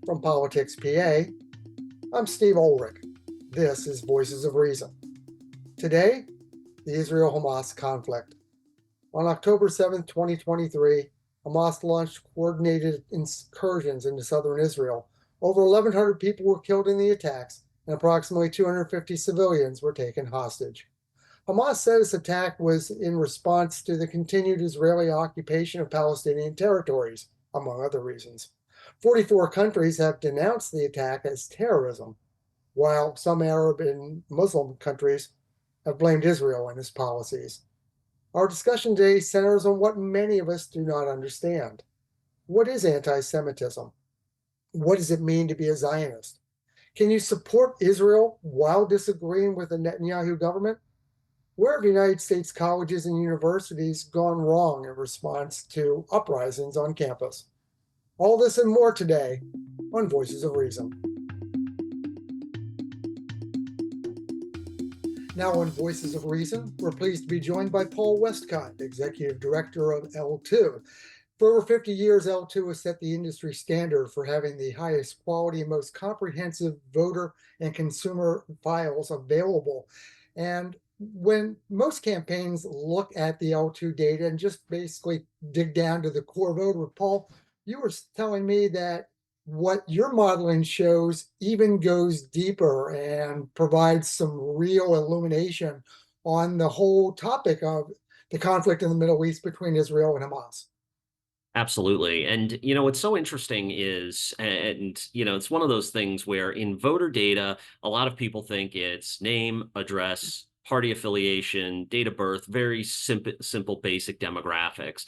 From PoliticsPA, I'm Steve Ulrich. This is Voices of Reason. Today, the Israel-Hamas conflict. On October 7, 2023, Hamas launched coordinated incursions into southern Israel. Over 1,100 people were killed in the attacks, and approximately 250 civilians were taken hostage. Hamas said its attack was in response to the continued Israeli occupation of Palestinian territories, among other reasons. 44 countries have denounced the attack as terrorism, while some Arab and Muslim countries have blamed Israel and its policies. Our discussion today centers on what many of us do not understand. What is anti-Semitism? What does it mean to be a Zionist? Can you support Israel while disagreeing with the Netanyahu government? Where have United States colleges and universities gone wrong in response to uprisings on campus? All this and more today on Voices of Reason. Now on Voices of Reason, we're pleased to be joined by Paul Westcott, Executive Director of L2. For over 50 years, L2 has set the industry standard for having the highest quality and most comprehensive voter and consumer files available. And when most campaigns look at the L2 data and just basically dig down to the core voter, Paul, you were telling me that what your modeling shows even goes deeper and provides some real illumination on the whole topic of the conflict in the Middle East between Israel and Hamas. Absolutely. And, what's so interesting is, it's one of those things where in voter data, a lot of people think it's name, address, party affiliation, date of birth, very simple, basic demographics.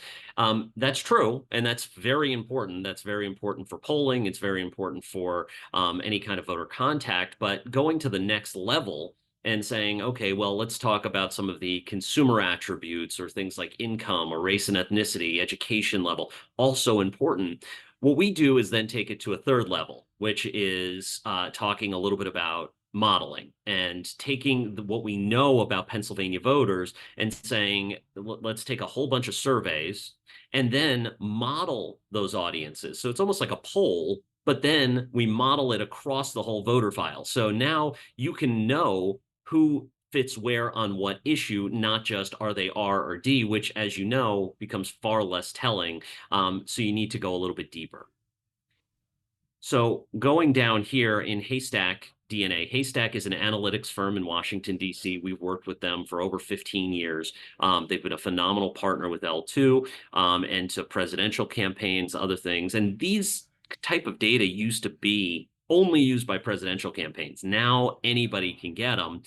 That's true. And that's very important. That's very important for polling. It's very important for any kind of voter contact. But going to the next level and saying, okay, well, let's talk about some of the consumer attributes or things like income or race and ethnicity, education level, also important. What we do is then take it to a third level, which is talking a little bit about modeling and taking what we know about Pennsylvania voters and saying, let's take a whole bunch of surveys and then model those audiences. So it's almost like a poll, but then we model it across the whole voter file. So now you can know who fits where on what issue, not just are they R or D, which, as you know, becomes far less telling. So you need to go a little bit deeper. So going down here in Haystack DNA. Haystack is an analytics firm in Washington, D.C. We've worked with them for over 15 years. They've been a phenomenal partner with L2 and to presidential campaigns, other things. And these type of data used to be only used by presidential campaigns. Now anybody can get them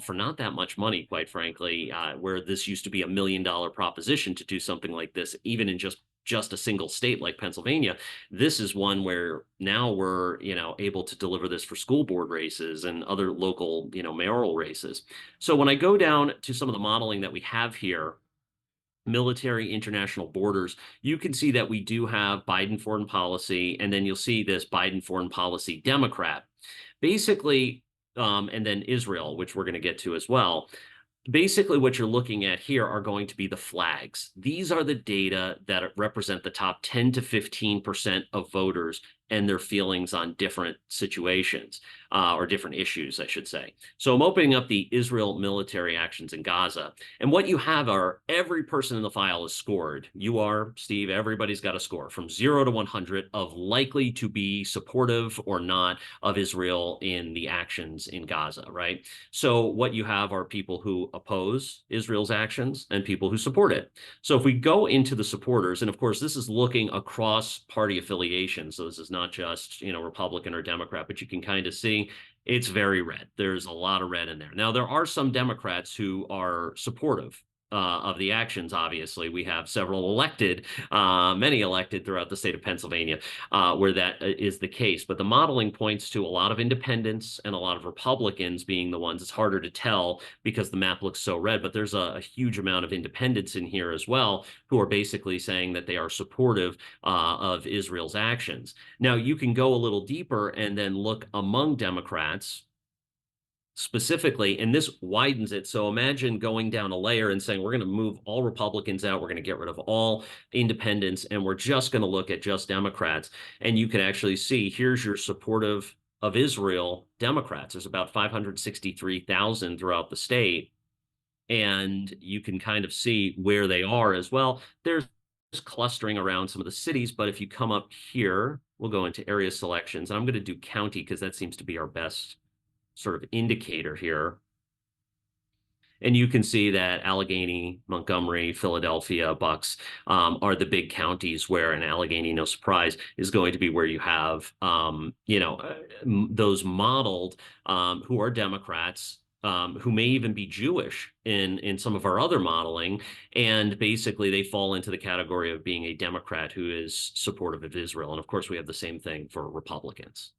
for not that much money, quite frankly, where this used to be $1 million proposition to do something like this, even in just a single state like Pennsylvania. This is one where now we're, able to deliver this for school board races and other local, mayoral races. So when I go down to some of the modeling that we have here, military, international borders, you can see that we do have Biden foreign policy, and then you'll see this Biden foreign policy Democrat. Basically, and then Israel, which we're going to get to as well. Basically, what you're looking at here are going to be the flags. These are the data that represent the top 10 to 15% of voters and their feelings on different situations or different issues, I should say. So I'm opening up the Israel military actions in Gaza. And what you have are every person in the file is scored. You are, Steve, everybody's got a score from 0 to 100 of likely to be supportive or not of Israel in the actions in Gaza, right? So what you have are people who oppose Israel's actions and people who support it. So if we go into the supporters, and of course, this is looking across party affiliation. So this is not just, Republican or Democrat, but you can kind of see it's very red. There's a lot of red in there. Now, there are some Democrats who are supportive of the actions. Obviously, we have several elected, many elected throughout the state of Pennsylvania, where that is the case. But the modeling points to a lot of independents and a lot of Republicans being the ones. It's harder to tell because the map looks so red, but there's a huge amount of independents in here as well, who are basically saying that they are supportive of Israel's actions. Now, you can go a little deeper and then look among Democrats specifically, and this widens it. So imagine going down a layer and saying, we're going to move all Republicans out, we're going to get rid of all independents, and we're just going to look at just Democrats. And you can actually see here's your supportive of Israel Democrats. There's about 563,000 throughout the state. And you can kind of see where they are as well. There's clustering around some of the cities, but if you come up here, we'll go into area selections. And I'm going to do county because that seems to be our best sort of indicator here. And you can see that Allegheny, Montgomery, Philadelphia, Bucks are the big counties where, in Allegheny, no surprise, is going to be where you have, those modeled who are Democrats, who may even be Jewish in some of our other modeling. And basically, they fall into the category of being a Democrat who is supportive of Israel. And of course, we have the same thing for Republicans.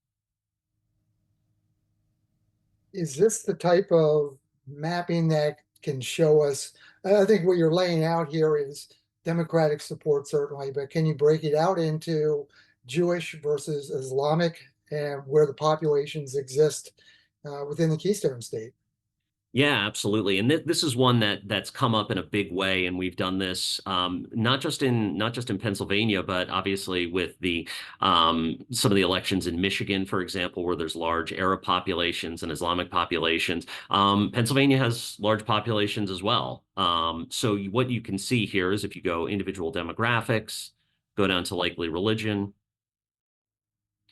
Is this the type of mapping that can show us? I think what you're laying out here is Democratic support, certainly, but can you break it out into Jewish versus Islamic and where the populations exist within the Keystone State? Yeah, absolutely. And this is one that's come up in a big way, and we've done this not just in Pennsylvania, but obviously with the some of the elections in Michigan, for example, where there's large Arab populations and Islamic populations. Pennsylvania has large populations as well. So what you can see here is if you go individual demographics, go down to likely religion.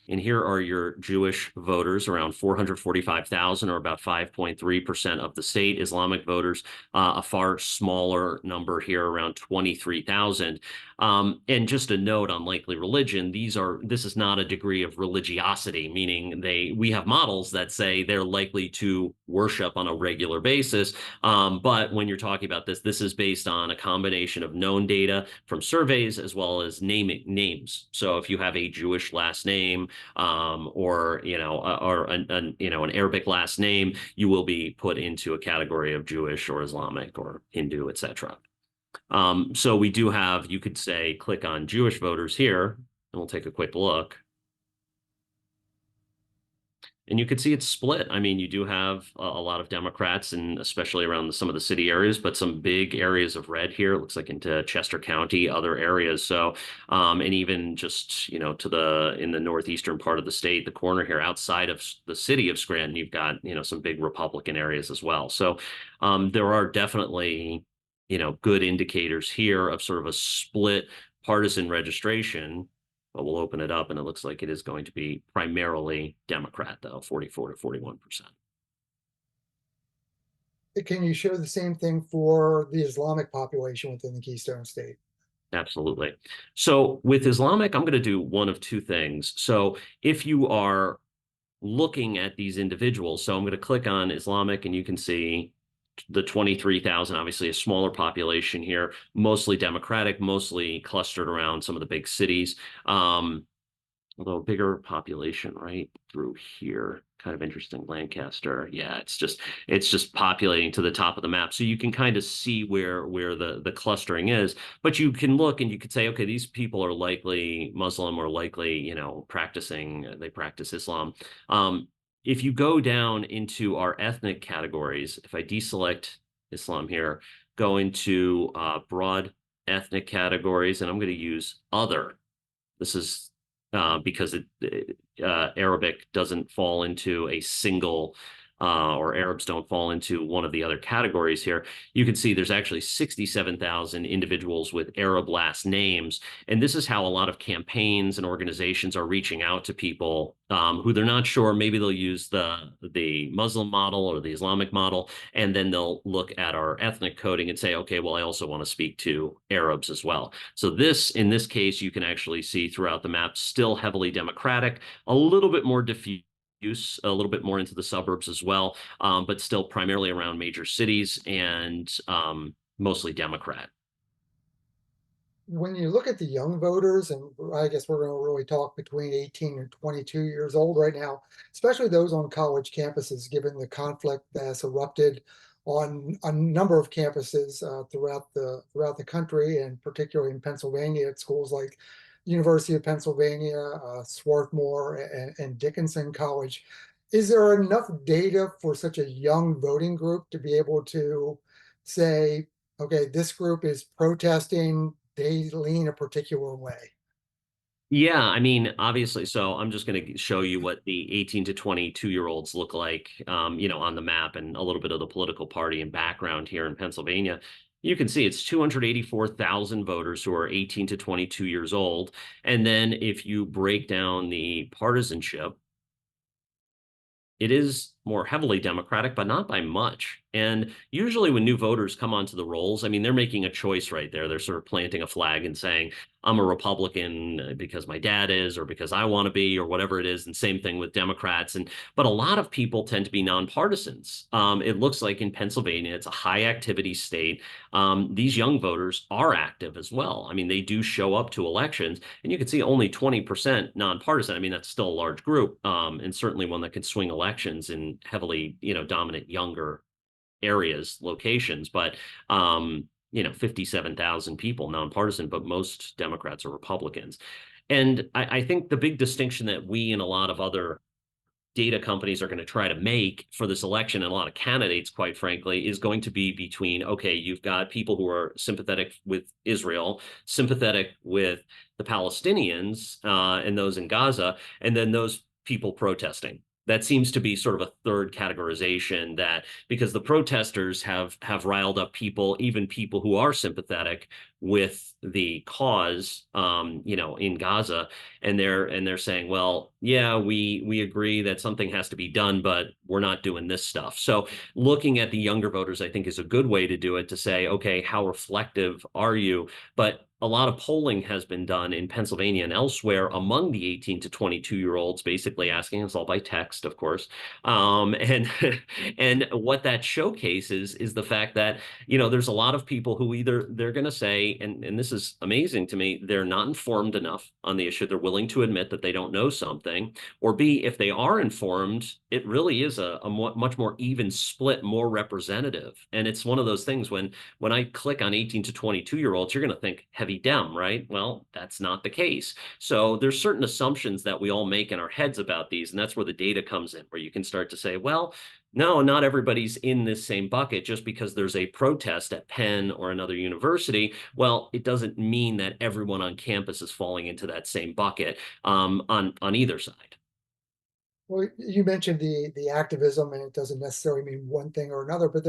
And here are your Jewish voters, around 445,000, or about 5.3% of the state. Islamic voters, a far smaller number here, around 23,000. And just a note on likely religion, this is not a degree of religiosity, meaning we have models that say they're likely to worship on a regular basis. But when you're talking about this is based on a combination of known data from surveys as well as names. So if you have a Jewish last name, or an Arabic last name, you will be put into a category of Jewish or Islamic or Hindu, etc. So we do have, you could say, click on Jewish voters here, and we'll take a quick look. And you can see it's split. I mean, you do have a lot of Democrats, and especially around some of the city areas, but some big areas of red here. It looks like into Chester County, other areas. So, and even just, in the northeastern part of the state, the corner here outside of the city of Scranton, you've got, some big Republican areas as well. So, there are definitely, good indicators here of sort of a split partisan registration. But we'll open it up, and it looks like it is going to be primarily Democrat, though, 44 to 41%. Can you show the same thing for the Islamic population within the Keystone State? Absolutely. So with Islamic, I'm going to do one of two things. So if you are looking at these individuals, so I'm going to click on Islamic, and you can see the 23,000, obviously a smaller population here, mostly Democratic, mostly clustered around some of the big cities. Although a bigger population right through here. Kind of interesting. Lancaster. Yeah, it's just populating to the top of the map. So you can kind of see where the clustering is. But you can look and you could say, okay, these people are likely Muslim or likely, they practice Islam. If you go down into our ethnic categories, if I deselect Islam here, go into broad ethnic categories, and I'm going to use other. This is because Arabic doesn't fall into a single, or Arabs don't fall into one of the other categories here. You can see there's actually 67,000 individuals with Arab last names. And this is how a lot of campaigns and organizations are reaching out to people who they're not sure. Maybe they'll use the Muslim model or the Islamic model, and then they'll look at our ethnic coding and say, okay, well, I also want to speak to Arabs as well. So in this case, you can actually see throughout the map, still heavily Democratic, a little bit more diffuse, a little bit more into the suburbs as well, but still primarily around major cities, and mostly Democrat. When you look at the young voters, and I guess we're going to really talk between 18 and 22 years old right now, especially those on college campuses, given the conflict that's erupted on a number of campuses throughout the country, and particularly in Pennsylvania at schools like University of Pennsylvania, Swarthmore, and Dickinson College. Is there enough data for such a young voting group to be able to say, okay, this group is protesting, they lean a particular way? Yeah, I mean, obviously, so I'm just going to show you what the 18 to 22-year-olds look like, on the map and a little bit of the political party and background here in Pennsylvania. You can see it's 284,000 voters who are 18 to 22 years old. And then if you break down the partisanship, it is more heavily Democratic, but not by much. And usually when new voters come onto the rolls, I mean, they're making a choice right there. They're sort of planting a flag and saying, I'm a Republican because my dad is, or because I want to be, or whatever it is. And same thing with Democrats. But a lot of people tend to be nonpartisans. It looks like in Pennsylvania, it's a high activity state. These young voters are active as well. I mean, they do show up to elections, and you can see only 20% nonpartisan. I mean, that's still a large group, and certainly one that could swing elections in heavily, dominant younger areas, locations. But 57,000 people nonpartisan, but most Democrats are Republicans. And I think the big distinction that we and a lot of other data companies are going to try to make for this election, and a lot of candidates, quite frankly, is going to be between, okay, you've got people who are sympathetic with Israel, sympathetic with the Palestinians and those in Gaza, and then those people protesting. That seems to be sort of a third categorization, that because the protesters have riled up people, even people who are sympathetic with the cause, in Gaza, and they're saying, well, yeah, we agree that something has to be done, but we're not doing this stuff. So looking at the younger voters, I think, is a good way to do it, to say, okay, how reflective are you? But a lot of polling has been done in Pennsylvania and elsewhere among the 18 to 22-year-olds, basically asking us all by text, of course. And and what that showcases is the fact that, there's a lot of people who either they're going to say, and this is amazing to me, they're not informed enough on the issue. They're willing to admit that they don't know something. Or B, if they are informed, it really is a much more even split, more representative. And it's one of those things, when I click on 18 to 22-year-olds, you're going to think heavy Dem, right? Well, that's not the case. So there's certain assumptions that we all make in our heads about these, and that's where the data comes in, where you can start to say, well, no, not everybody's in this same bucket. Just because there's a protest at Penn or another university, well, it doesn't mean that everyone on campus is falling into that same bucket, on either side. Well, you mentioned the activism, and it doesn't necessarily mean one thing or another, but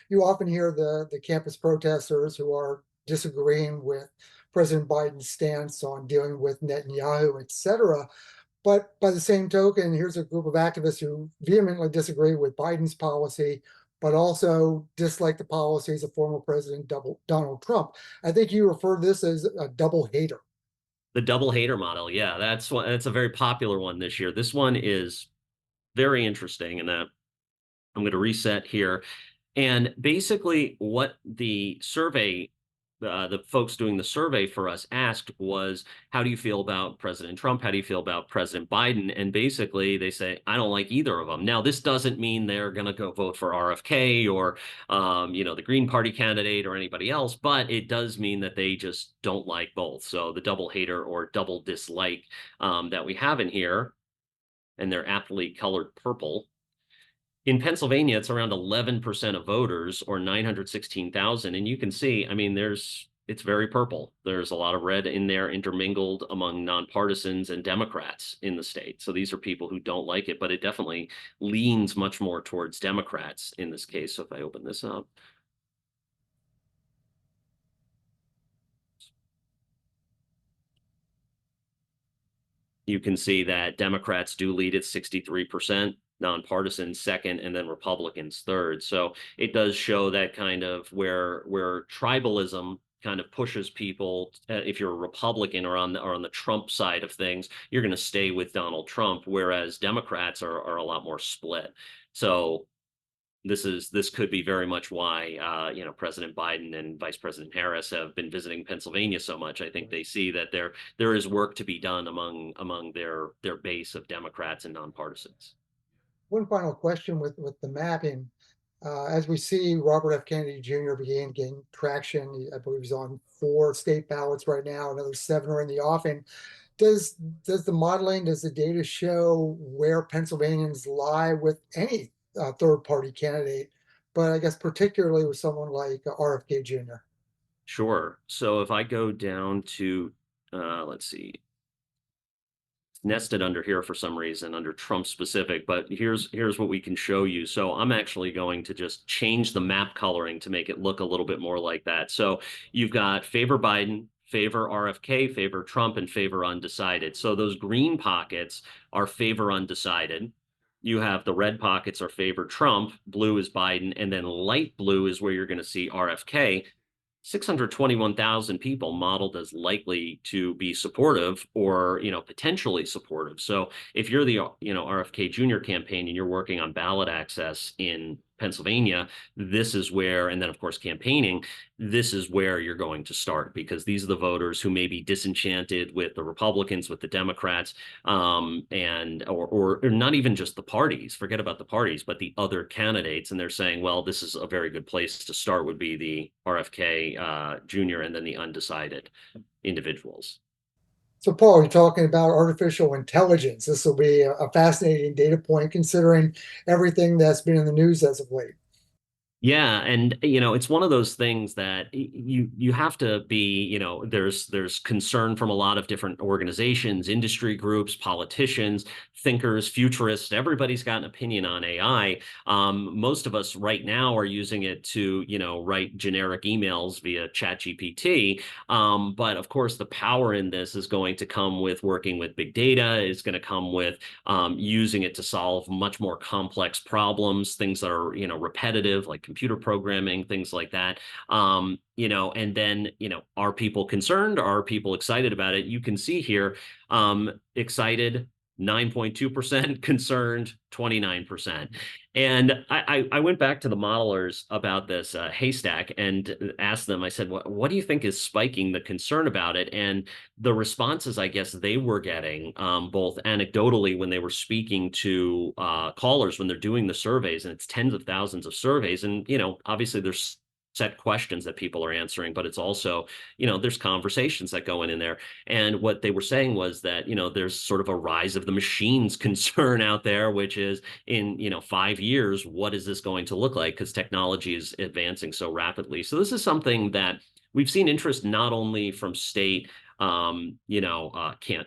you often hear the campus protesters who are disagreeing with President Biden's stance on dealing with Netanyahu, et cetera. But by the same token, here's a group of activists who vehemently disagree with Biden's policy, but also dislike the policies of former President Donald Trump. I think you refer to this as a double hater. The double hater model, yeah, that's a very popular one this year. This one is very interesting in that I'm going to reset here. And basically, what the folks doing the survey for us asked was, how do you feel about President Trump? How do you feel about President Biden? And basically, they say, I don't like either of them. Now, this doesn't mean they're going to go vote for RFK or, the Green Party candidate or anybody else, but it does mean that they just don't like both. So the double hater or double dislike that we have in here, and they're aptly colored purple. In Pennsylvania, it's around 11% of voters, or 916,000. And you can see, I mean, it's very purple. There's a lot of red in there intermingled among nonpartisans and Democrats in the state. So these are people who don't like it, but it definitely leans much more towards Democrats in this case. So if I open this up, you can see that Democrats do lead at 63%, nonpartisan second, and then Republicans third. So it does show that kind of where tribalism kind of pushes people. If you're a Republican or on the Trump side of things, you're going to stay with Donald Trump, whereas Democrats are a lot more split. So this could be very much why President Biden and Vice President Harris have been visiting Pennsylvania so much. I think they see that there is work to be done among their base of Democrats and nonpartisans. One final question with the mapping. As we see, Robert F. Kennedy Jr. began gaining traction. I believe he's on 4 state ballots right now. Another 7 are in the offing. Does the modeling, does the data show where Pennsylvanians lie with any third party candidate, but I guess particularly with someone like RFK Jr.? Sure. So if I go down to, let's see, nested under here for some reason under Trump specific, but here's what we can show you. So I'm actually going to just change the map coloring to make it look a little bit more like that. So you've got favor Biden, favor RFK, favor Trump, and favor undecided. So those green pockets are favor undecided. You have the red pockets are favor Trump, blue is Biden, and then light blue is where you're going to see RFK. 621,000 people modeled as likely to be supportive or, potentially supportive. So if you're the, RFK Jr. campaign and you're working on ballot access in Pennsylvania, this is where, and then of course campaigning, this is where you're going to start, because these are the voters who may be disenchanted with the Republicans, with the Democrats, or not even just the parties, forget about the parties, but the other candidates. And they're saying, well, this is a very good place to start, would be the RFK Jr. and then the undecided individuals. So, Paul, you're talking about artificial intelligence. This will be a fascinating data point considering everything that's been in the news as of late. Yeah, and it's one of those things that you have to be, there's concern from a lot of different organizations, industry groups, politicians, thinkers, futurists. Everybody's got an opinion on AI. Most of us right now are using it to, write generic emails via ChatGPT. But of course, the power in this is going to come with working with big data. It's going to come with using it to solve much more complex problems, things that are, repetitive, like computer programming, things like that. And then, are people concerned? Are people excited about it? You can see here, excited, 9.2%, concerned, 29%. And I went back to the modelers about this haystack and asked them, I said, what do you think is spiking the concern about it? And the responses, I guess, they were getting, both anecdotally when they were speaking to callers when they're doing the surveys, and it's tens of thousands of surveys. And, obviously there's set questions that people are answering, but it's also, there's conversations that go in there. And what they were saying was that, there's sort of a rise of the machines concern out there, which is in, 5 years, what is this going to look like? Because technology is advancing so rapidly. So this is something that we've seen interest not only from state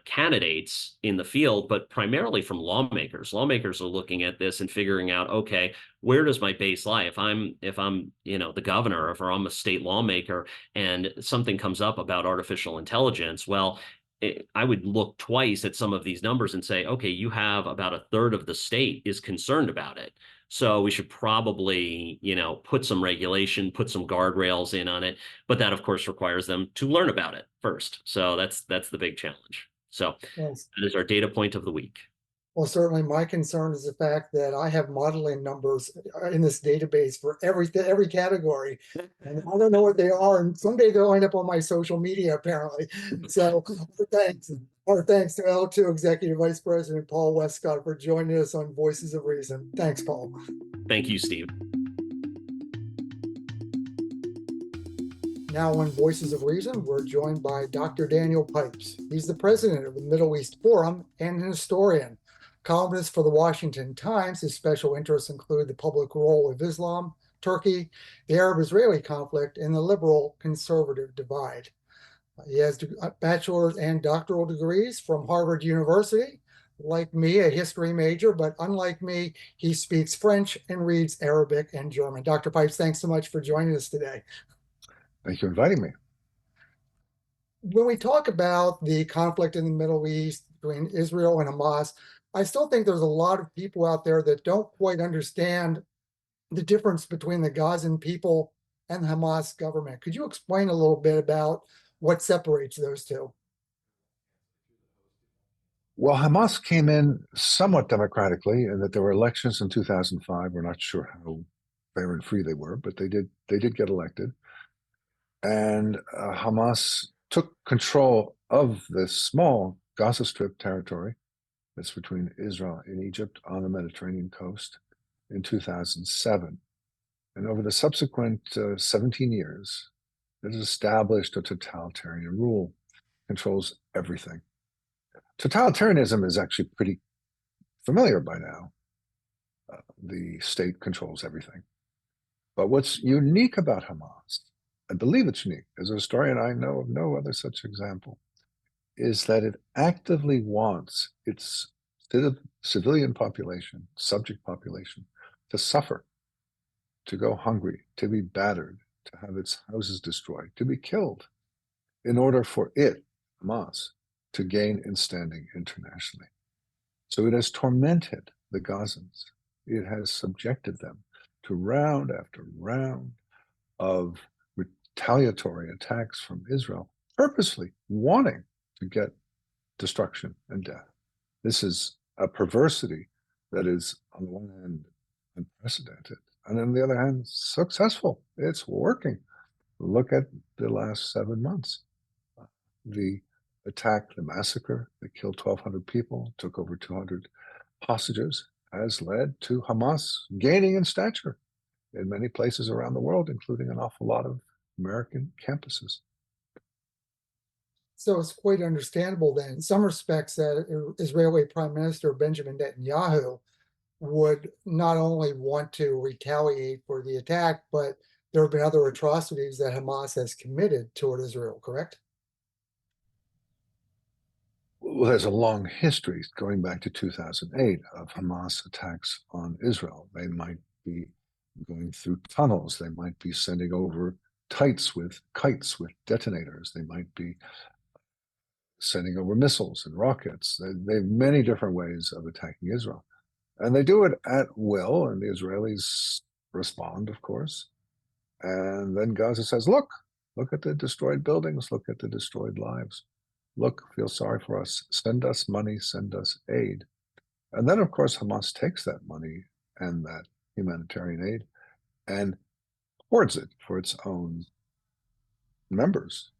candidates in the field, but primarily from lawmakers. Lawmakers are looking at this and figuring out, okay, where does my base lie? If I'm, the governor, if I'm a state lawmaker and something comes up about artificial intelligence, well, I would look twice at some of these numbers and say, okay, you have about a third of the state is concerned about it. So we should probably, put some regulation, put some guardrails in on it. But that, of course, requires them to learn about it first. So that's the big challenge. So Yes. that is our data point of the week. Well, certainly my concern is the fact that I have modeling numbers in this database for every category, and I don't know what they are. And someday they'll end up on my social media, apparently. So, thanks. Our thanks to L2 Executive Vice President Paul Westcott for joining us on Voices of Reason. Thanks, Paul. Thank you, Steve. Now on Voices of Reason, we're joined by Dr. Daniel Pipes. He's the president of the Middle East Forum and an historian. Columnist for the Washington Times, his special interests include the public role of Islam, Turkey, the Arab-Israeli conflict, and the liberal-conservative divide. He has bachelor's and doctoral degrees from Harvard University. Like me, a history major, but unlike me, he speaks French and reads Arabic and German. Dr. Pipes, thanks so much for joining us today. Thank you for inviting me. When we talk about the conflict in the Middle East between Israel and Hamas, I still think there's a lot of people out there that don't quite understand the difference between the Gazan people and the Hamas government. Could you explain a little bit about what separates those two? Well, Hamas came in somewhat democratically, and that there were elections in 2005. We're not sure how fair and free they were, but they did get elected. And Hamas took control of this small Gaza Strip territory that's between Israel and Egypt on the Mediterranean coast in 2007. And over the subsequent 17 years, it has established a totalitarian rule, controls everything. Totalitarianism is actually pretty familiar by now. The state controls everything. But what's unique about Hamas, I believe it's unique, as a historian, I know of no other such example, is that it actively wants its civilian population, subject population, to suffer, to go hungry, to be battered, to have its houses destroyed, to be killed, in order for it, Hamas, to gain in standing internationally. So it has tormented the Gazans. It has subjected them to round after round of retaliatory attacks from Israel, purposely wanting to get destruction and death. This is a perversity that is, on the one hand, unprecedented, and on the other hand, successful. It's working. Look at the last 7 months. The attack, the massacre that killed 1,200 people, took over 200 hostages, has led to Hamas gaining in stature in many places around the world, including an awful lot of American campuses. So it's quite understandable then, in some respects, that Israeli Prime Minister Benjamin Netanyahu would not only want to retaliate for the attack, but there have been other atrocities that Hamas has committed toward Israel, correct? Well, there's a long history going back to 2008 of Hamas attacks on Israel. They might be going through tunnels. They might be sending over kites with detonators. They might be sending over missiles and rockets. They have many different ways of attacking Israel. And they do it at will, and the Israelis respond, of course. And then Gaza says, look at the destroyed buildings, look at the destroyed lives. Look, feel sorry for us, send us money, send us aid. And then, of course, Hamas takes that money and that humanitarian aid and hoards it for its own members.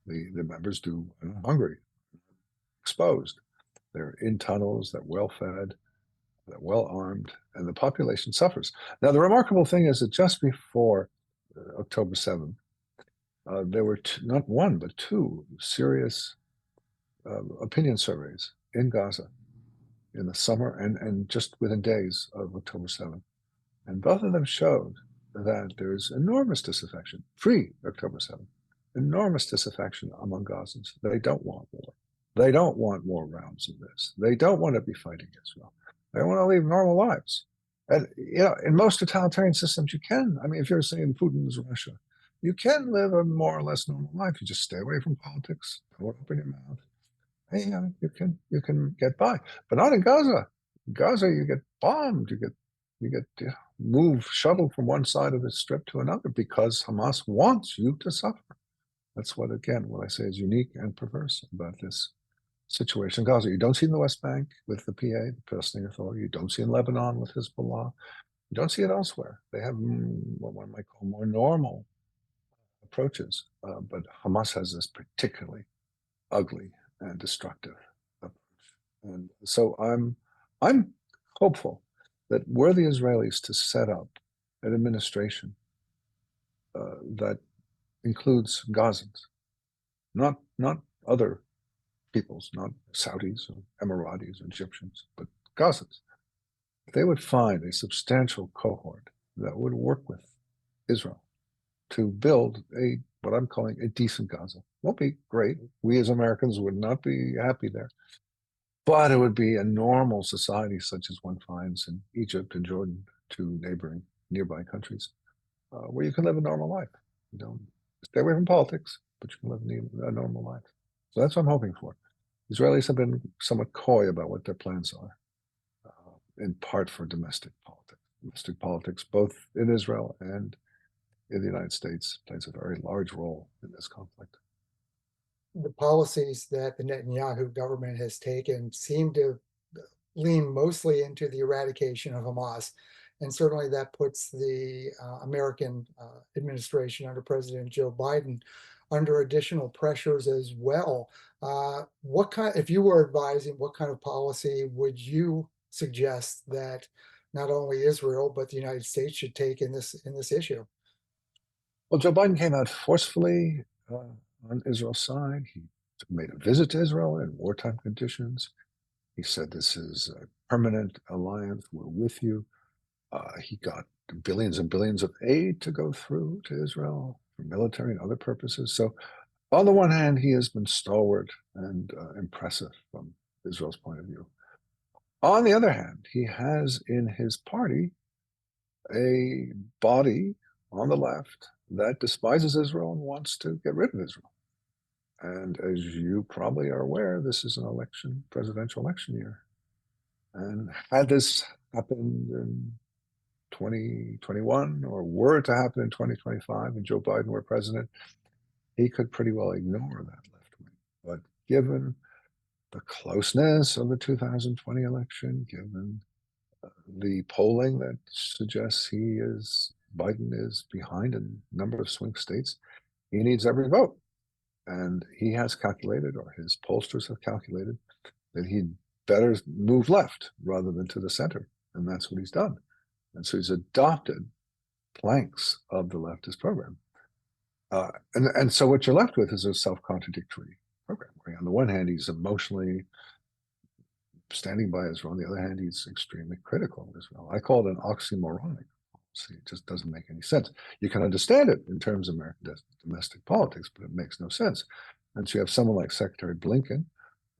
The members do hungry, exposed. They're in tunnels, they're well-fed, they're well-armed, and the population suffers. Now, the remarkable thing is that just before October 7th, there were not one, but two serious opinion surveys in Gaza in the summer and just within days of October 7th. And both of them showed that there's enormous disaffection, pre-October 7th, enormous disaffection among Gazans. They don't want war. They don't want more rounds of this. They don't want to be fighting Israel. They want to live normal lives. And, you know, in most totalitarian systems, you can. I mean, if you're saying Putin's Russia, you can live a more or less normal life. You just stay away from politics, don't open your mouth. Hey, you can get by, but not in Gaza. In Gaza, you get bombed. You get moved, shuttled from one side of the strip to another because Hamas wants you to suffer. That's what I say is unique and perverse about this situation in Gaza. You don't see in the West Bank with the PA, the Palestinian Authority. You don't see in Lebanon with Hezbollah. You don't see it elsewhere. They have what one might call more normal approaches, but Hamas has this particularly ugly and destructive approach. And so I'm hopeful that were the Israelis to set up an administration that includes Gazans, not other peoples, not Saudis or Emiratis or Egyptians, but Gazans, they would find a substantial cohort that would work with Israel to build what I'm calling a decent Gaza. Won't be great. We as Americans would not be happy there. But it would be a normal society such as one finds in Egypt and Jordan, two nearby countries, where you can live a normal life. You don't stay away from politics, but you can live a normal life. So that's what I'm hoping for. Israelis have been somewhat coy about what their plans are, in part for domestic politics. Domestic politics, both in Israel and in the United States, plays a very large role in this conflict. The policies that the Netanyahu government has taken seem to lean mostly into the eradication of Hamas. And certainly that puts the American administration under President Joe Biden under additional pressures as well. If you were advising, what kind of policy would you suggest that not only Israel, but the United States should take in this issue? Well, Joe Biden came out forcefully on Israel's side. He made a visit to Israel in wartime conditions. He said, this is a permanent alliance. We're with you. He got billions and billions of aid to go through to Israel for military and other purposes. So on the one hand, he has been stalwart and impressive from Israel's point of view. On the other hand, he has in his party a body on the left that despises Israel and wants to get rid of Israel. And as you probably are aware, this is an presidential election year. And had this happened in 2021 or were to happen in 2025 and Joe Biden were president, he could pretty well ignore that left wing. But given the closeness of the 2020 election, given the polling that suggests Biden is behind in a number of swing states, he needs every vote. And he has calculated, or his pollsters have calculated, that he'd better move left rather than to the center. And that's what he's done. And so he's adopted planks of the leftist program. And so what you're left with is a self-contradictory program, where on the one hand, he's emotionally standing by Israel. On the other hand, he's extremely critical of Israel. I call it an oxymoronic policy. It just doesn't make any sense. You can understand it in terms of American domestic politics, but it makes no sense. And so you have someone like Secretary Blinken, an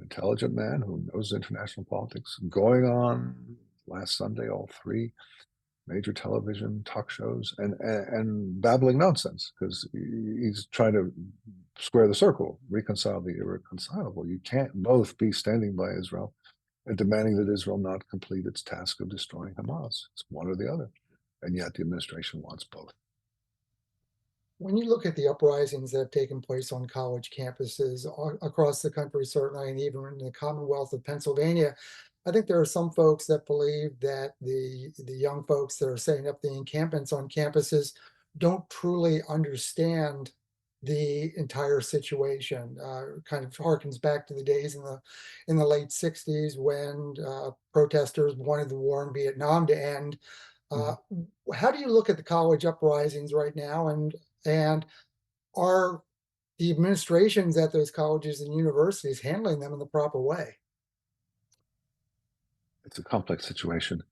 intelligent man who knows international politics, going on last Sunday, all three major television talk shows, and babbling nonsense, because he's trying to square the circle, reconcile the irreconcilable. You can't both be standing by Israel and demanding that Israel not complete its task of destroying Hamas. It's one or the other. And yet the administration wants both. When you look at the uprisings that have taken place on college campuses across the country, certainly, and even in the Commonwealth of Pennsylvania, I think there are some folks that believe that the young folks that are setting up the encampments on campuses don't truly understand the entire situation. Kind of harkens back to the days in the late 60s when protesters wanted the war in Vietnam to end. How do you look at the college uprisings right now, and are the administrations at those colleges and universities handling them in the proper way? It's a complex situation.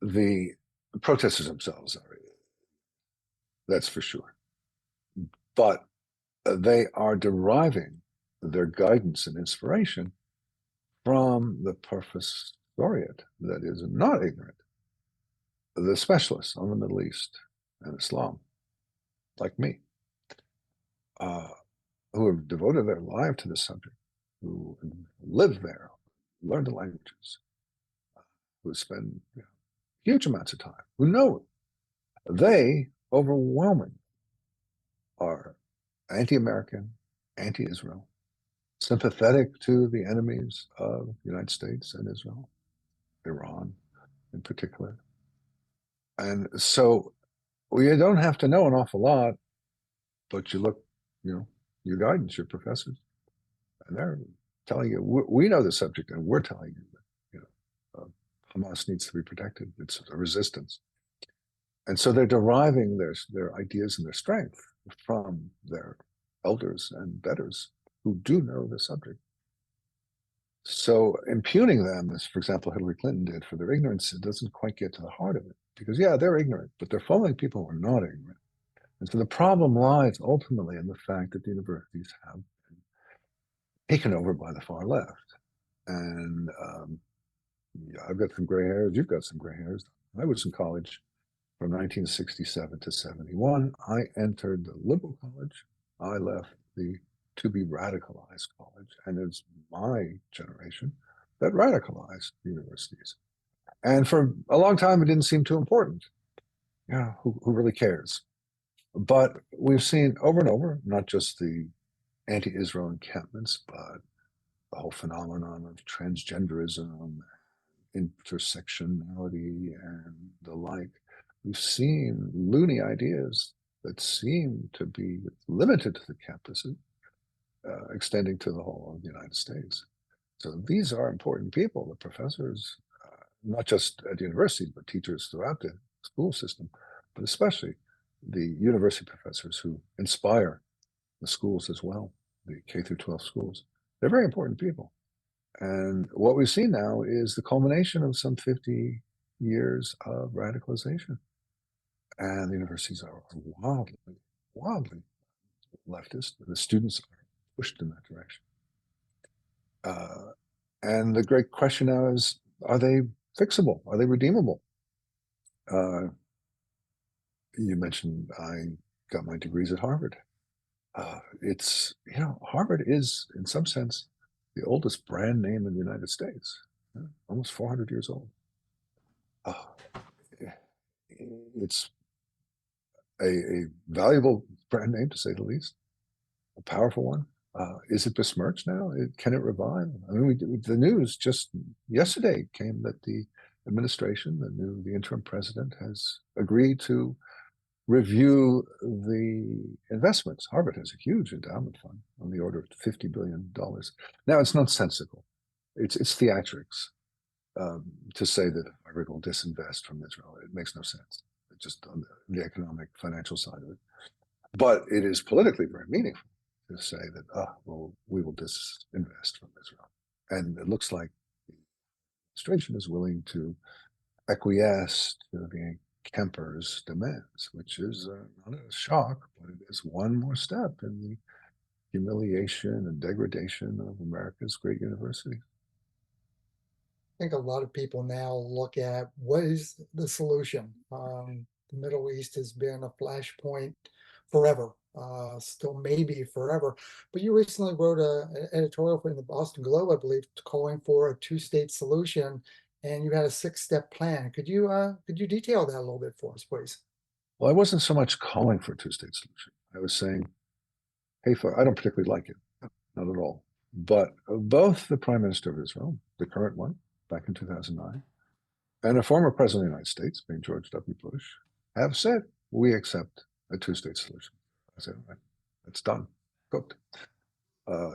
The protesters themselves are, that's for sure. But they are deriving their guidance and inspiration from the professoriate that is not ignorant, the specialists on the Middle East and Islam, like me, who have devoted their life to this subject, who live there, learn the languages, who spend huge amounts of time, who know they overwhelmingly are anti-American, anti-Israel, sympathetic to the enemies of the United States and Israel, Iran in particular. And so you don't have to know an awful lot, but you look, your guidance, your professors, and they're telling you, we know the subject, and we're telling you that, Hamas needs to be protected. It's a resistance. And so they're deriving their ideas and their strength from their elders and betters who do know the subject. So impugning them, as for example Hillary Clinton did, for their ignorance, it doesn't quite get to the heart of it. Because they're ignorant, but they're following people who are not ignorant. And so the problem lies ultimately in the fact that the universities have been taken over by the far left. And I've got some gray hairs, you've got some gray hairs. I was in college from 1967 to 71. I entered the liberal college. I left the to be radicalized college. And it's my generation that radicalized universities. And for a long time, it didn't seem too important. Who really cares? But we've seen over and over, not just the anti-Israel encampments, but the whole phenomenon of transgenderism, intersectionality, and the like. We've seen loony ideas that seem to be limited to the campuses, extending to the whole of the United States. So these are important people, the professors, not just at universities, but teachers throughout the school system, but especially the university professors who inspire the schools as well, the K through 12 schools. They're very important people. And what we see now is the culmination of some 50 years of radicalization. And the universities are wildly leftist. The students are pushed in that direction. And the great question now is, are they fixable? Are they redeemable? You mentioned I got my degrees at Harvard. It's, Harvard is, in some sense, the oldest brand name in the United States, almost 400 years old. It's a valuable brand name, to say the least, a powerful one. Is it besmirched now? Can it revive? I mean, the news just yesterday came that the administration, the interim president, has agreed to review the investments. Harvard has a huge endowment fund on the order of $50 billion. Now, it's nonsensical. It's theatrics to say that Harvard will disinvest from Israel. It makes no sense. It's just on the economic, financial side of it. But it is politically very meaningful to say that, well, we will disinvest from Israel. And it looks like the administration is willing to acquiesce to the Kemper's demands, which is not a shock, but it is one more step in the humiliation and degradation of America's great university. I think a lot of people now look at what is the solution. The Middle East has been a flashpoint forever, still maybe forever. But you recently wrote an editorial in the Boston Globe, I believe, calling for a two-state solution, and you had a 6-step plan. Could you detail that a little bit for us, please? Well, I wasn't so much calling for a two-state solution. I was saying, hey, I don't particularly like it, not at all. But both the Prime Minister of Israel, the current one, back in 2009, and a former president of the United States, being George W. Bush, have said, we accept a two-state solution. I said, right, it's done, cooked.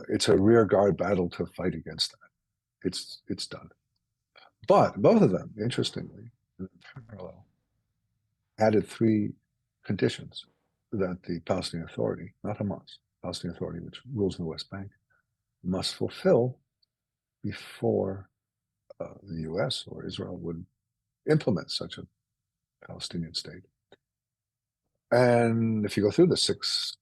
It's a rearguard battle to fight against that. It's done. But both of them, interestingly, in parallel, added 3 conditions that the Palestinian Authority, not Hamas, Palestinian Authority, which rules in the West Bank, must fulfill before the U.S. or Israel would implement such a Palestinian state. And if you go through the 6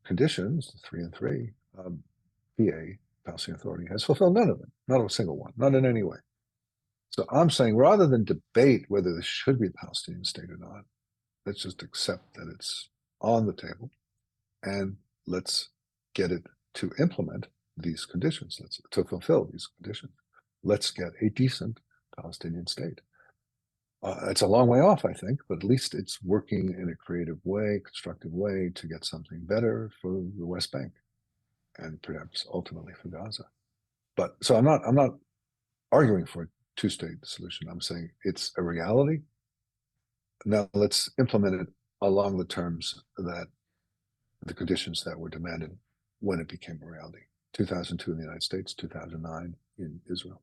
conditions, 3 and 3, PA, Palestinian Authority, has fulfilled none of them, not a single one, not in any way. So I'm saying, rather than debate whether there should be a Palestinian state or not, let's just accept that it's on the table, and let's get it to implement these conditions, to fulfill these conditions. Let's get a decent Palestinian state. It's a long way off, I think, but at least it's working in a creative way, constructive way, to get something better for the West Bank and perhaps ultimately for Gaza. But so I'm not arguing for a two-state solution. I'm saying it's a reality. Now let's implement it along the terms that the conditions that were demanded when it became a reality. 2002 in the United States, 2009 in Israel.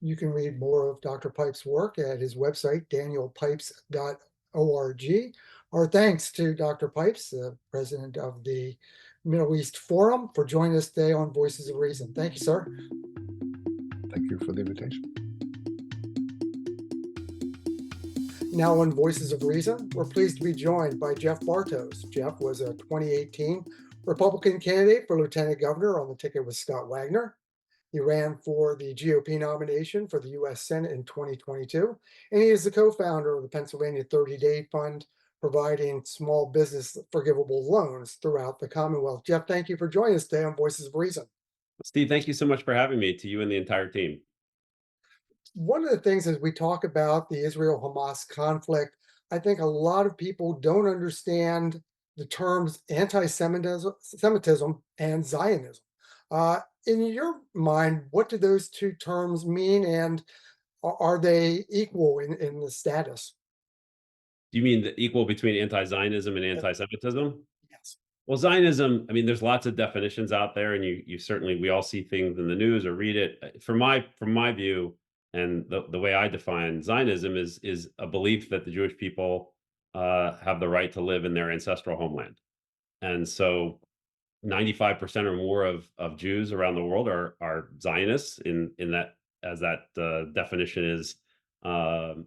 You can read more of Dr. Pipe's work at his website, danielpipes.org. Our thanks to Dr. Pipes, the president of the Middle East Forum, for joining us today on Voices of Reason. Thank you, sir. Thank you for the invitation. Now on Voices of Reason, we're pleased to be joined by Jeff Bartos. Jeff was a 2018 Republican candidate for lieutenant governor on the ticket with Scott Wagner. He ran for the GOP nomination for the U.S. Senate in 2022, and he is the co-founder of the Pennsylvania 30-Day Fund, providing small business forgivable loans throughout the Commonwealth. Jeff, thank you for joining us today on Voices of Reason. Steve, thank you so much for having me, to you and the entire team. One of the things as we talk about the Israel-Hamas conflict, I think a lot of people don't understand the terms anti-Semitism and Zionism. In your mind, what do those 2 terms mean, and are they equal in the status? Do you mean the equal between anti-Zionism and anti-Semitism? Yes. Well, Zionism, I mean, there's lots of definitions out there, and you certainly, we all see things in the news or read it. From my view, and the way I define Zionism is a belief that the Jewish people have the right to live in their ancestral homeland. And so 95% or more of Jews around the world are Zionists in that, as that definition is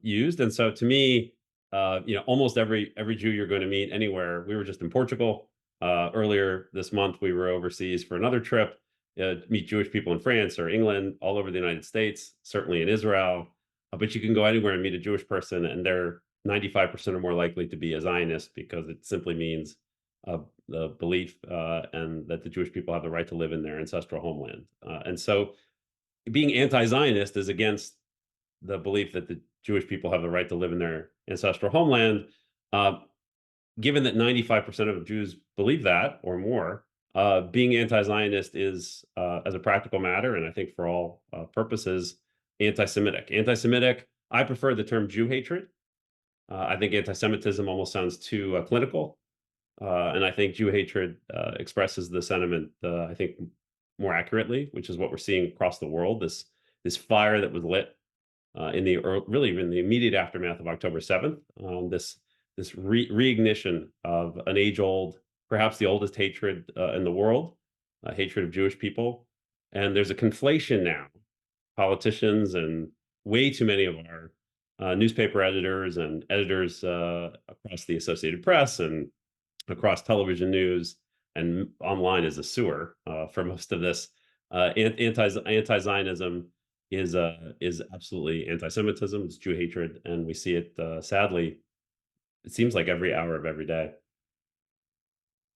used. And so to me, almost every Jew you're going to meet anywhere. We were just in Portugal earlier this month. We were overseas for another trip to meet Jewish people in France or England, all over the United States, certainly in Israel. But you can go anywhere and meet a Jewish person, and they're 95% or more likely to be a Zionist, because it simply means the belief and that the Jewish people have the right to live in their ancestral homeland. And so being anti-Zionist is against the belief that the Jewish people have the right to live in their ancestral homeland. Given that 95% of Jews believe that or more, being anti-Zionist is, as a practical matter, and I think for all purposes, anti-Semitic. Anti-Semitic, I prefer the term Jew hatred. I think anti-Semitism almost sounds too clinical. And I think Jew hatred expresses the sentiment, I think, more accurately, which is what we're seeing across the world. This fire that was lit really in the immediate aftermath of October 7th. This reignition of an age-old, perhaps the oldest hatred in the world, hatred of Jewish people. And there's a conflation now. Politicians and way too many of our newspaper editors and editors across the Associated Press and across television news and online is a sewer for most of this. Anti-Zionism is absolutely anti-Semitism. It's Jew hatred, and we see it sadly. It seems like every hour of every day.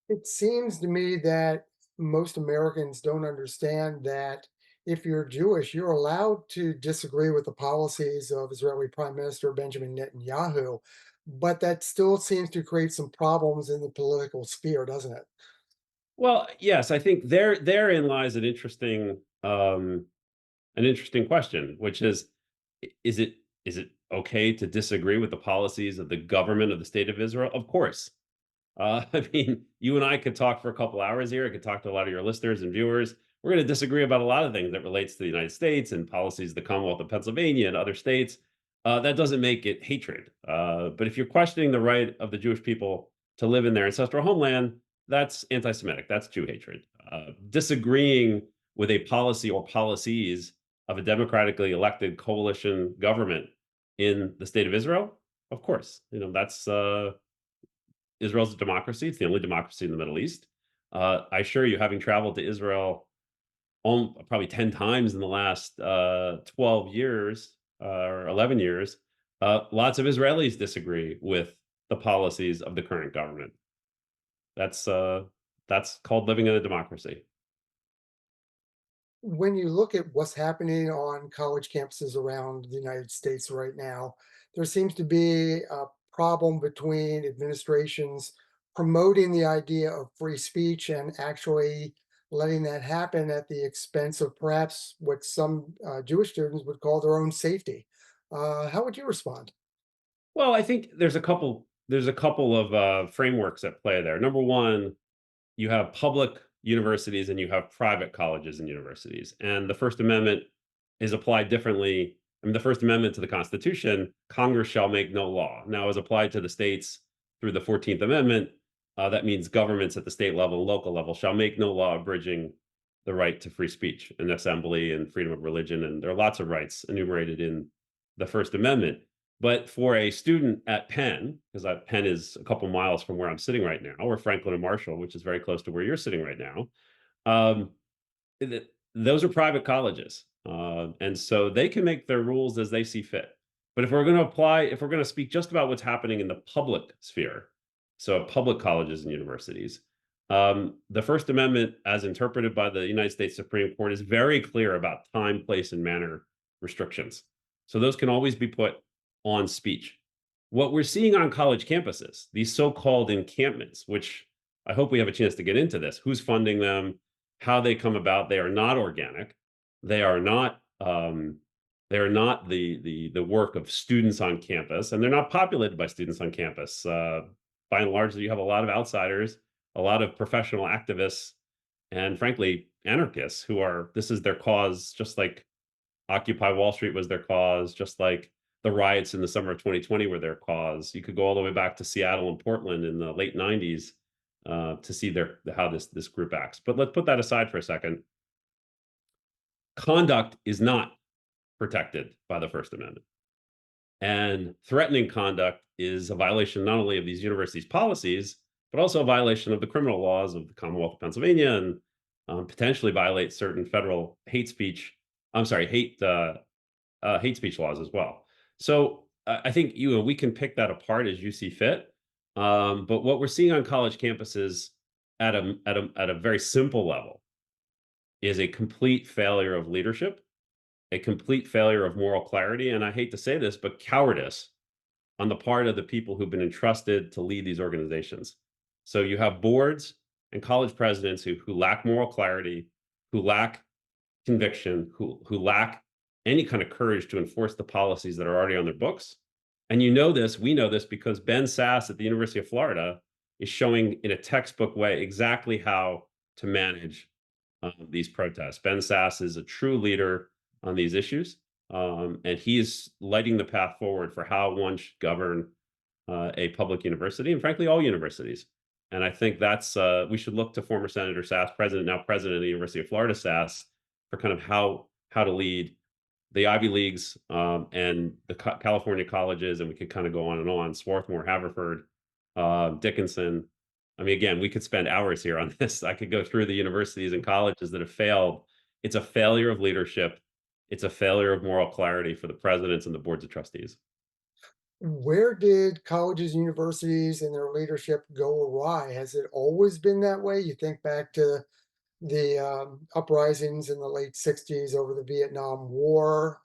It seems to me that most Americans don't understand that if you're Jewish, you're allowed to disagree with the policies of Israeli Prime Minister Benjamin Netanyahu, but that still seems to create some problems in the political sphere, doesn't it? Well, yes, I think therein lies an interesting question, which is, is it okay to disagree with the policies of the government of the state of Israel? Of course. I mean, you and I could talk for a couple hours here. I could talk to a lot of your listeners and viewers. We're going to disagree about a lot of things that relates to the United States and policies of the Commonwealth of Pennsylvania and other states. That doesn't make it hatred. But if you're questioning the right of the Jewish people to live in their ancestral homeland, that's anti-Semitic. That's Jew hatred. Disagreeing with a policy or policies of a democratically elected coalition government in the state of Israel, of course, that's Israel's a democracy. It's the only democracy in the Middle East. I assure you, having traveled to Israel probably 10 times in the last 12 years or 11 years, lots of Israelis disagree with the policies of the current government. That's called living in a democracy. When you look at what's happening on college campuses around the United States right now, there seems to be a problem between administrations promoting the idea of free speech and actually letting that happen at the expense of perhaps what some Jewish students would call their own safety. How would you respond? Well, I think there's a couple of frameworks at play there. Number one, you have public universities and you have private colleges and universities. And the First Amendment is applied differently. I mean, the First Amendment to the Constitution, Congress shall make no law. Now, as applied to the states through the 14th Amendment, that means governments at the state level and local level shall make no law abridging the right to free speech and assembly and freedom of religion. And there are lots of rights enumerated in the First Amendment. But for a student at Penn, because Penn is a couple miles from where I'm sitting right now, or Franklin and Marshall, which is very close to where you're sitting right now, um, those are private colleges. And so they can make their rules as they see fit. But if we're going to speak just about what's happening in the public sphere, so public colleges and universities, the First Amendment, as interpreted by the United States Supreme Court, is very clear about time, place, and manner restrictions. So those can always be put on speech. What we're seeing on college campuses, these so-called encampments, which I hope we have a chance to get into this, who's funding them, how they come about, they are not organic. They are not the work of students on campus, and they're not populated by students on campus. By and large, you have a lot of outsiders, a lot of professional activists, and frankly, anarchists this is their cause, just like Occupy Wall Street was their cause, just like the riots in the summer of 2020 were their cause. You could go all the way back to Seattle and Portland in the late 90s to see how this group acts. But let's put that aside for a second. Conduct is not protected by the First Amendment. And threatening conduct is a violation not only of these universities' policies, but also a violation of the criminal laws of the Commonwealth of Pennsylvania, and potentially violate certain federal hate speech laws as well. So I think we can pick that apart as you see fit. But what we're seeing on college campuses at a very simple level is a complete failure of leadership, a complete failure of moral clarity, and I hate to say this, but cowardice on the part of the people who've been entrusted to lead these organizations. So you have boards and college presidents who lack moral clarity, who lack conviction, who lack any kind of courage to enforce the policies that are already on their books. And we know this because Ben Sasse at the University of Florida is showing in a textbook way exactly how to manage these protests. Ben Sasse is a true leader on these issues, and he is lighting the path forward for how one should govern a public university, and frankly, all universities. And I think that's we should look to former Senator Sasse, now president of the University of Florida, Sasse, for kind of how to lead the Ivy Leagues and the California colleges, and we could kind of go on and on. Swarthmore, Haverford, Dickinson. I mean, again, we could spend hours here on this. I could go through the universities and colleges that have failed. It's a failure of leadership. It's a failure of moral clarity for the presidents and the boards of trustees. Where did colleges and universities and their leadership go awry? Has it always been that way? You think back to the uprisings in the late 60s over the Vietnam War.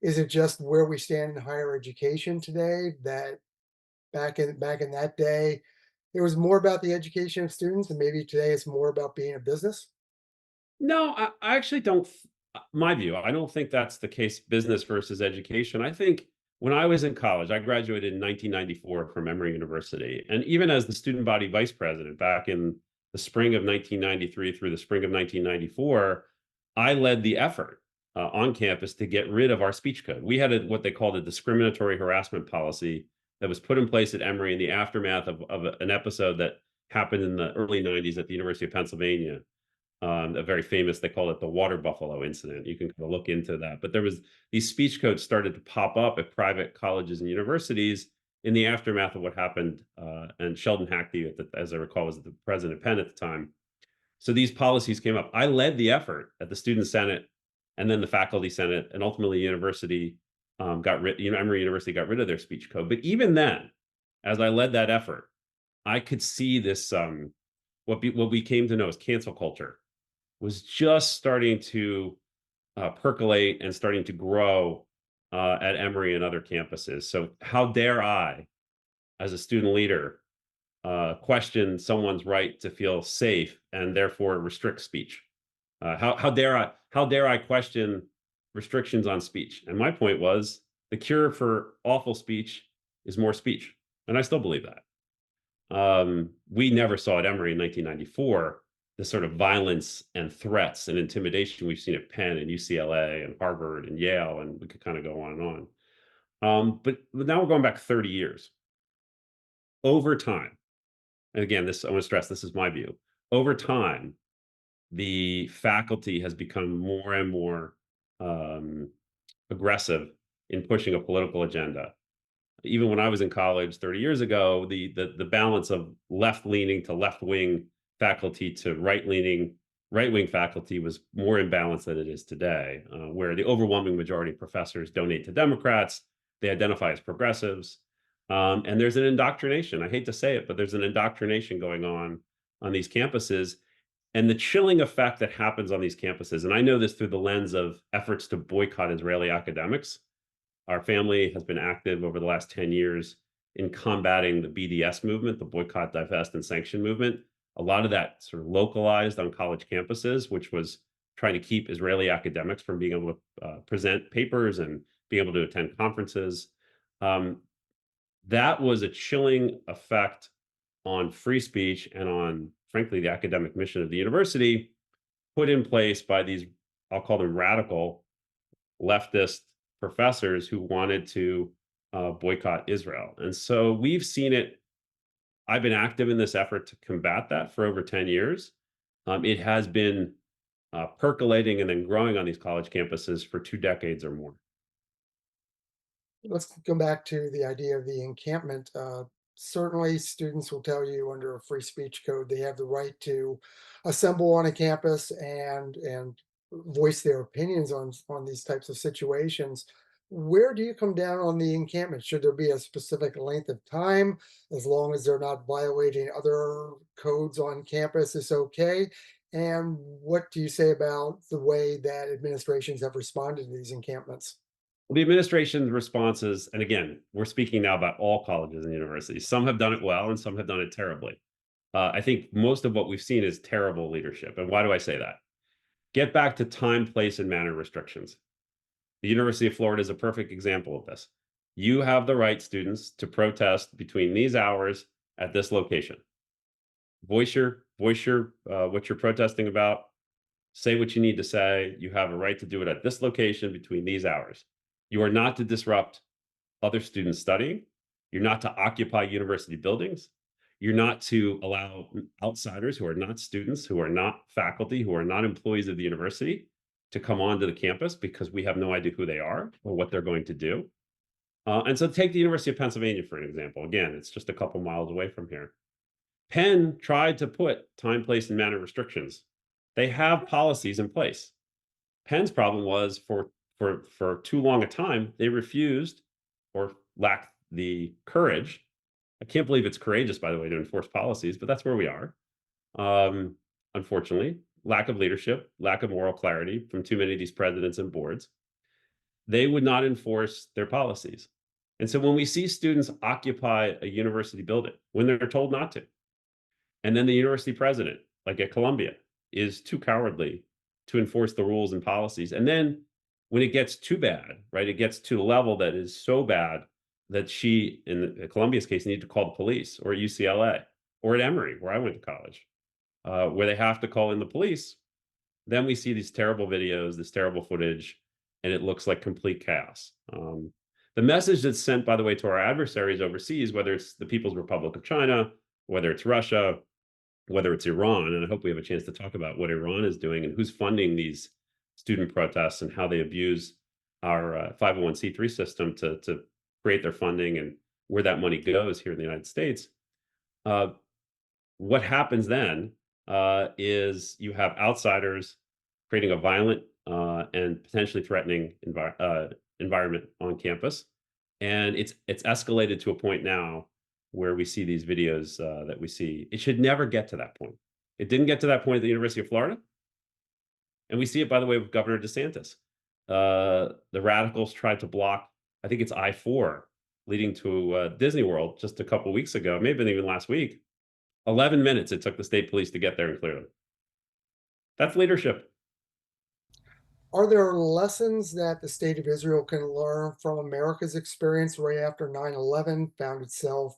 Is it just where we stand in higher education today that back in that day, it was more about the education of students, and maybe today it's more about being a business? No, I actually don't. My view, I don't think that's the case. Business versus education. I think when I was in college, I graduated in 1994 from Emory University, and even as the student body vice president back in the spring of 1993 through the spring of 1994, I led the effort on campus to get rid of our speech code. We had what they called a discriminatory harassment policy that was put in place at Emory in the aftermath of an episode that happened in the early 90s at the University of Pennsylvania. A very famous, they call it the water buffalo incident. You can kind of look into that. But these speech codes started to pop up at private colleges and universities in the aftermath of what happened. And Sheldon Hackney, as I recall, was the president of Penn at the time. So these policies came up. I led the effort at the student senate and then the faculty senate, and ultimately university Emory University got rid of their speech code. But even then, as I led that effort, I could see this what we came to know as cancel culture was just starting to percolate and starting to grow at Emory and other campuses. So how dare I, as a student leader, question someone's right to feel safe and therefore restrict speech? How dare I question restrictions on speech? And my point was the cure for awful speech is more speech, and I still believe that. We never saw at Emory in 1994 the sort of violence and threats and intimidation we've seen at Penn and UCLA and Harvard and Yale, and we could kind of go on and on. But now we're going back 30 years. Over time, and again, I want to stress, this is my view. Over time, the faculty has become more and more aggressive in pushing a political agenda. Even when I was in college 30 years ago, the balance of left-leaning to left-wing faculty to right-wing faculty was more imbalanced than it is today, where the overwhelming majority of professors donate to Democrats, they identify as progressives, and there's an indoctrination. I hate to say it, but there's an indoctrination going on these campuses, and the chilling effect that happens on these campuses, and I know this through the lens of efforts to boycott Israeli academics. Our family has been active over the last 10 years in combating the BDS movement, the boycott, divest, and sanction movement. A lot of that sort of localized on college campuses, which was trying to keep Israeli academics from being able to present papers and being able to attend conferences. That was a chilling effect on free speech and on, frankly, the academic mission of the university, put in place by these, I'll call them radical leftist professors who wanted to boycott Israel. And so we've seen it. I've been active in this effort to combat that for over 10 years. It has been percolating and then growing on these college campuses for 2 decades or more. Let's go back to the idea of the encampment. Certainly, students will tell you under a free speech code they have the right to assemble on a campus and voice their opinions on these types of situations. Where do you come down on the encampment? Should there be a specific length of time, as long as they're not violating other codes on campus? Is okay. And what do you say about the way that administrations have responded to these encampments? Well, the administration's responses, and again, we're speaking now about all colleges and universities. Some have done it well and some have done it terribly. I think most of what we've seen is terrible leadership. And why do I say that? Get back to time, place, and manner restrictions. The University of Florida is a perfect example of this. You have the right, students, to protest between these hours at this location. Voice your what you're protesting about. Say what you need to say. You have a right to do it at this location between these hours. You are not to disrupt other students studying. You're not to occupy university buildings. You're not to allow outsiders who are not students, who are not faculty, who are not employees of the university to come onto the campus because we have no idea who they are or what they're going to do. And so take the University of Pennsylvania for an example. Again, it's just a couple miles away from here. Penn tried to put time, place, and manner restrictions. They have policies in place. Penn's problem was for too long a time, they refused or lacked the courage. I can't believe it's courageous, by the way, to enforce policies, but that's where we are. Unfortunately, lack of leadership, lack of moral clarity from too many of these presidents and boards. They would not enforce their policies. And so when we see students occupy a university building, when they're told not to, and then the university president, like at Columbia, is too cowardly to enforce the rules and policies. And then when it gets too bad, right, it gets to a level that is so bad that she, in Columbia's case, needed to call the police, or at UCLA, or at Emory, where I went to college, where they have to call in the police. Then we see these terrible videos, this terrible footage, and it looks like complete chaos. The message that's sent, by the way, to our adversaries overseas, whether it's the People's Republic of China, whether it's Russia, whether it's Iran, and I hope we have a chance to talk about what Iran is doing and who's funding these student protests and how they abuse our 501c3 system to create their funding and where that money goes here in the United States. What happens then is you have outsiders creating a violent and potentially threatening environment on campus, and it's escalated to a point now where we see these videos that we see. It should never get to that point. It didn't get to that point at the University of Florida. And we see it, by the way, with Governor DeSantis. The radicals tried to block, I think it's I-4, leading to Disney World just a couple weeks ago, maybe even last week. 11 minutes it took the state police to get there and clear them. That's leadership. Are there lessons that the state of Israel can learn from America's experience right after 9/11 found itself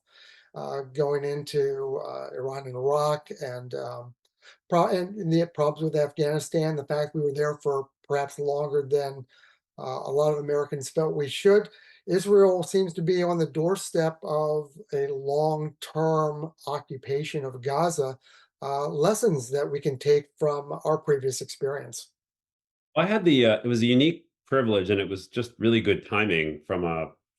going into Iran and Iraq, and the problems with Afghanistan, the fact we were there for perhaps longer than a lot of Americans felt we should? Israel seems to be on the doorstep of a long-term occupation of Gaza. Lessons that we can take from our previous experience. I had it was a unique privilege, and it was just really good timing from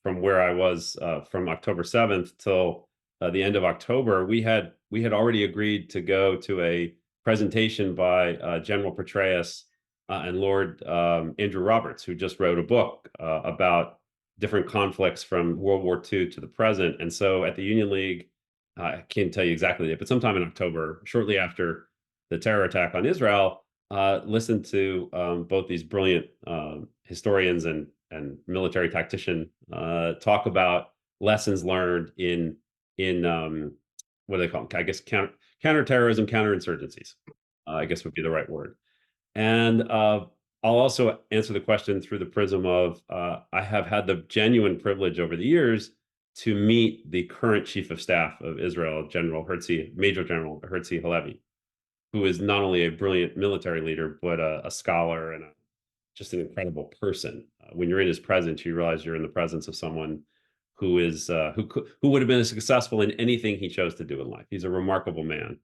where I was from October 7th till the end of October. We had already agreed to go to a presentation by General Petraeus and Lord Andrew Roberts, who just wrote a book about different conflicts from World War II to the present. And so at the Union League, I can't tell you exactly it, but sometime in October, shortly after the terror attack on Israel, listened to both these brilliant historians and military tactician talk about lessons learned in what do they call them? I guess counterterrorism, counterinsurgencies, I guess would be the right word. And I'll also answer the question through the prism of I have had the genuine privilege over the years to meet the current chief of staff of Israel, Major General Herzi Halevi, who is not only a brilliant military leader, but a scholar and just an incredible person. When you're in his presence, you realize you're in the presence of someone who would have been successful in anything he chose to do in life. He's a remarkable man.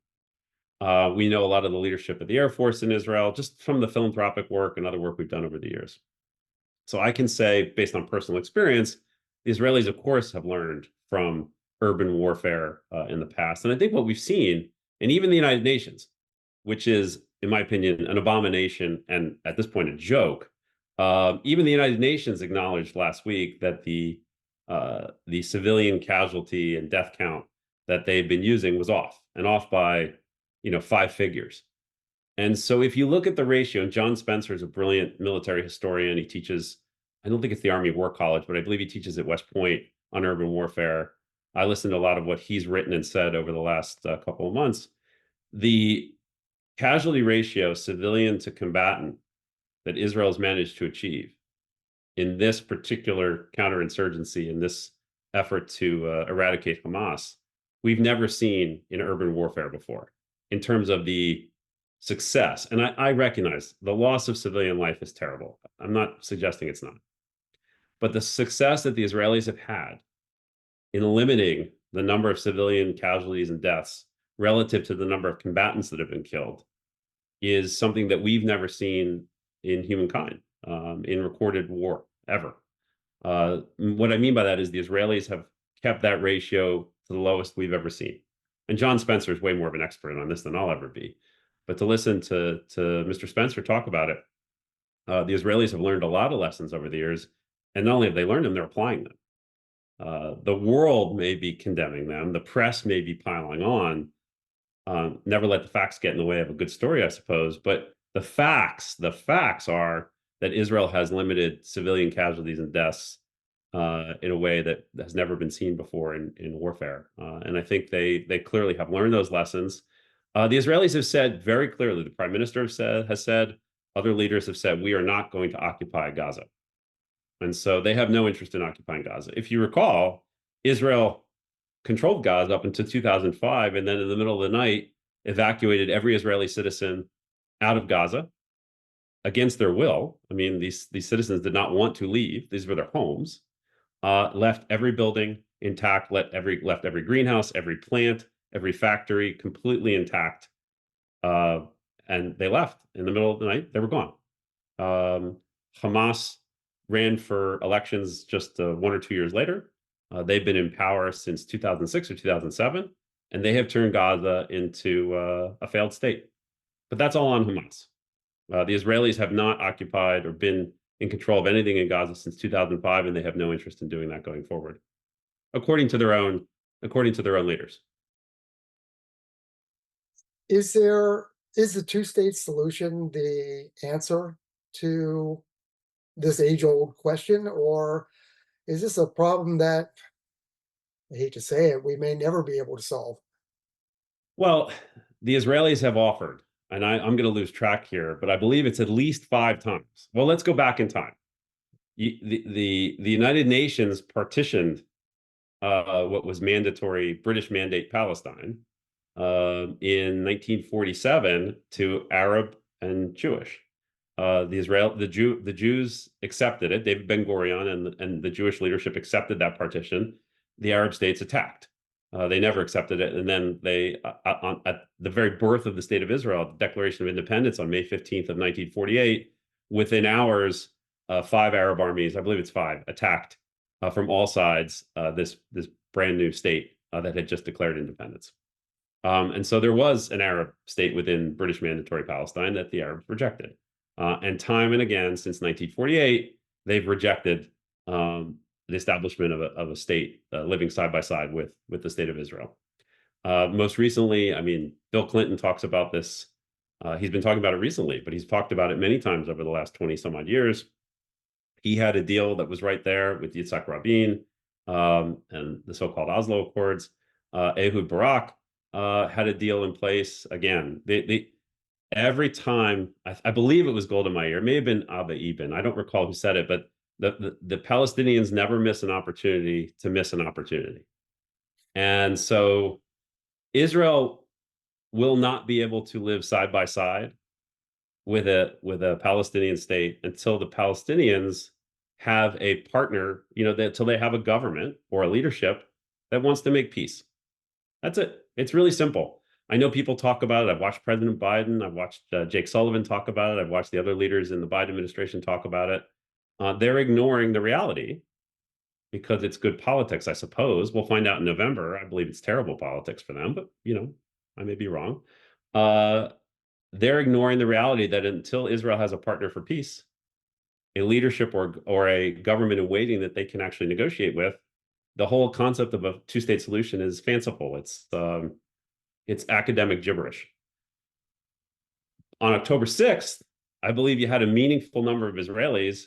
We know a lot of the leadership of the Air Force in Israel, just from the philanthropic work and other work we've done over the years. So I can say, based on personal experience, the Israelis, of course, have learned from urban warfare in the past. And I think what we've seen, and even the United Nations, which is, in my opinion, an abomination and at this point a joke. Even the United Nations acknowledged last week that the civilian casualty and death count that they've been using was off, and off by 5 figures. And so if you look at the ratio, and John Spencer is a brilliant military historian. He teaches, I don't think it's the Army War College, but I believe he teaches at West Point on urban warfare. I listened to a lot of what he's written and said over the last couple of months. The casualty ratio, civilian to combatant, that Israel's managed to achieve in this particular counterinsurgency, in this effort to eradicate Hamas, we've never seen in urban warfare before in terms of the success. And I recognize the loss of civilian life is terrible. I'm not suggesting it's not. But the success that the Israelis have had in limiting the number of civilian casualties and deaths relative to the number of combatants that have been killed is something that we've never seen in humankind, in recorded war, ever. What I mean by that is the Israelis have kept that ratio to the lowest we've ever seen. And John Spencer is way more of an expert on this than I'll ever be. But to listen to Mr. Spencer talk about it, the Israelis have learned a lot of lessons over the years. And not only have they learned them, they're applying them. The world may be condemning them. The press may be piling on. Never let the facts get in the way of a good story, I suppose. But the facts are that Israel has limited civilian casualties and deaths in a way that has never been seen before in warfare. And I think they clearly have learned those lessons. The Israelis have said very clearly, the prime minister has said, other leaders have said, we are not going to occupy Gaza. And so they have no interest in occupying Gaza. If you recall, Israel controlled Gaza up until 2005, and then in the middle of the night, evacuated every Israeli citizen out of Gaza against their will. I mean, these citizens did not want to leave. These were their homes. Left every building intact, left every greenhouse, every plant, every factory completely intact. And they left in the middle of the night. They were gone. Hamas ran for elections just 1 or 2 years later. They've been in power since 2006 or 2007, and they have turned Gaza into a failed state. But that's all on Hamas. The Israelis have not occupied or been in control of anything in Gaza since 2005, and they have no interest in doing that going forward, according to their own leaders. Is the two-state solution the answer to this age-old question, or is this a problem that, I hate to say it, we may never be able to solve? Well, the Israelis have offered, and I'm going to lose track here, but I believe it's at least 5 times. Well, let's go back in time. The United Nations partitioned what was mandatory British Mandate Palestine in 1947 to Arab and Jewish. The Jews accepted it. David Ben-Gurion and the Jewish leadership accepted that partition. The Arab states attacked. They never accepted it. And then they, at the very birth of the state of Israel, the Declaration of Independence on May 15th of 1948, within hours, 5 Arab armies, I believe it's 5, attacked from all sides this brand new state that had just declared independence. And so there was an Arab state within British Mandatory Palestine that the Arabs rejected. And time and again, since 1948, they've rejected the establishment of a state living side by side with the state of Israel. Most recently, I mean, Bill Clinton talks about this. He's been talking about it recently, but he's talked about it many times over the last 20 some odd years. He had a deal that was right there with Yitzhak Rabin and the so-called Oslo Accords. Ehud Barak had a deal in place. Again, every time, I believe it was Golda Meir, it may have been Abba Eban, I don't recall who said it, but the Palestinians never miss an opportunity to miss an opportunity. And so Israel will not be able to live side by side with a Palestinian state until the Palestinians have a partner, until they have a government or a leadership that wants to make peace. That's it. It's really simple. I know people talk about it. I've watched President Biden. I've watched Jake Sullivan talk about it. I've watched the other leaders in the Biden administration talk about it. They're ignoring the reality because it's good politics, I suppose. We'll find out in November. I believe it's terrible politics for them, but I may be wrong. They're ignoring the reality that until Israel has a partner for peace, a leadership or a government in waiting that they can actually negotiate with, the whole concept of a two-state solution is fanciful. It's academic gibberish. On October 6th, I believe you had a meaningful number of Israelis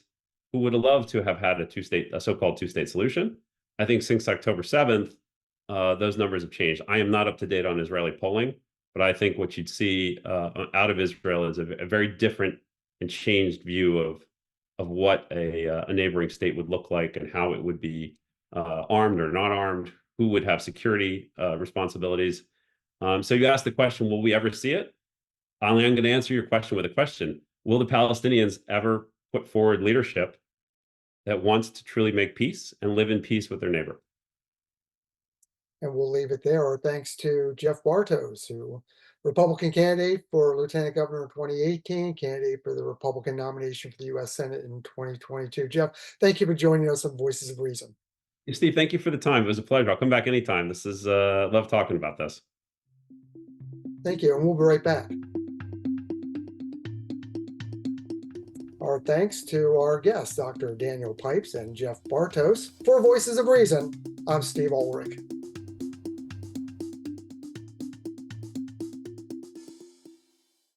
who would have loved to have had a so-called two-state solution. I think since October 7th, those numbers have changed. I am not up to date on Israeli polling, but I think what you'd see out of Israel is a very different and changed view of what a neighboring state would look like and how it would be armed or not armed, who would have security responsibilities. So you asked the question, will we ever see it? I'm going to answer your question with a question. Will the Palestinians ever put forward leadership that wants to truly make peace and live in peace with their neighbor? And we'll leave it there. Our thanks to Jeff Bartos, Republican candidate for Lieutenant Governor in 2018, candidate for the Republican nomination for the U.S. Senate in 2022. Jeff, thank you for joining us on Voices of Reason. Hey, Steve, thank you for the time. It was a pleasure. I'll come back anytime. This is love talking about this. Thank you, and we'll be right back. Our thanks to our guests, Dr. Daniel Pipes and Jeff Bartos. For Voices of Reason, I'm Steve Ulrich.